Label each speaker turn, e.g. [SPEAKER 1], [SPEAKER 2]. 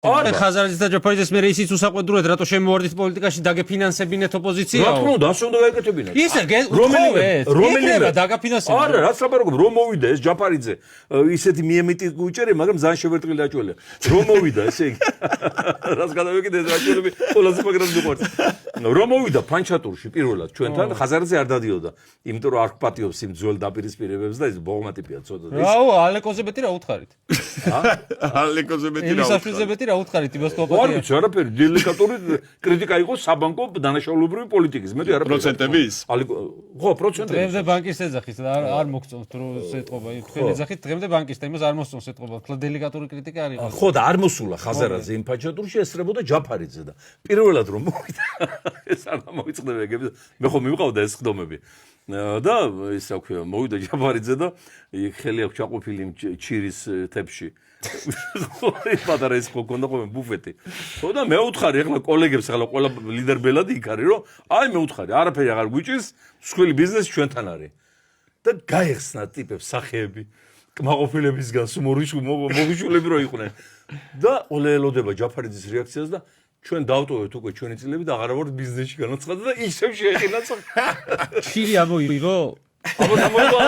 [SPEAKER 1] ხაზარაძის და ჯაფარიძეს მე ისიც უსაყვედურეთ რატო შემოვარდით პოლიტიკაში დაგეფინანსებინეთ ოპოზიცია
[SPEAKER 2] რა თქმა უნდა ასე უნდა გაეკეთებინათ
[SPEAKER 1] ისე
[SPEAKER 2] რომელიმე
[SPEAKER 1] დაგაფინანსებინეთ
[SPEAKER 2] არა რაც ლაპარაკობ რომ მოვიდა ეს ჯაფარიძე ისეთი მიემიტი უჭერე მაგრამ ძალიან შევერტყილი დაჭველა რომ მოვიდა ესე იგი რაც გადავეკიდე ეს რაჭველები ყველაზე მაგრად მიყვარს რომ მოვიდა ფანჩატურში პირველად ჩვენთან ხაზარაძე არ დადიოდა იმიტომ რომ არ გპატიობს იმ ძველ დაპირისპირებებს და ეს ბოლმა ტიპია ცოტა
[SPEAKER 1] რაო ალეკოზე მეტი რა უთხარით
[SPEAKER 3] ალეკოზე მეტი რა
[SPEAKER 1] ელისაფრიძე მეტი რა უთხარით იმას
[SPEAKER 2] არ
[SPEAKER 1] კოპატია
[SPEAKER 2] ვიცი არაფერი დელიკატური კრიტიკა იყო საბანკო დანაშაულებრივი პოლიტიკის მეტი არაფერი
[SPEAKER 3] პროცენტების
[SPEAKER 2] ხო პროცენტები
[SPEAKER 1] დღემდე ბანკის ეძახის არ მოგწონთ რომ ეთყობა თქვენ ეძახით დღემდე ბანკის და იმას არ მოსწონს ეთყობა თქვა დელიკატური კრიტიკა არ იყო
[SPEAKER 2] ხო და არ მოსულა ხაზარაძე იმ ფანჩატურში ესწრებოდა ჯაფარიძე და პირველად რომ მოვიდა ეს არ მოიწდება ეგები მე ხომ მივყავდა ეს ხდომები და ის რა ქვია მოვიდა ჯაფარიძე და იქ ხელი აქვს ჩაყოფილი ჩირის თებში პატარა ის ხო კონდა ხოლმე ბუფეტი ხო და მე უთხარი ახლა კოლეგებს ახლა ყველა ლიდერ ბელადი იქ არის რომ აი მე უთხარი არაფერი აღარ გვიჭირს მსხვილი ბიზნესი ჩვენთან არის და გაიხსნა ტიპებს სახეები კმაყოფილებისგან მოგიშულები რო იყვნენ და ყველა ელოდება ჯაფარიძის რეაქციას და ჩვენ დავტოვეთ უკვე ჩვენი წილები და აღარ ვართ ბიზნესში განაცხადა და ისევ შეეყინა
[SPEAKER 1] ჩილი ამოიღო
[SPEAKER 2] აბა გამოიყო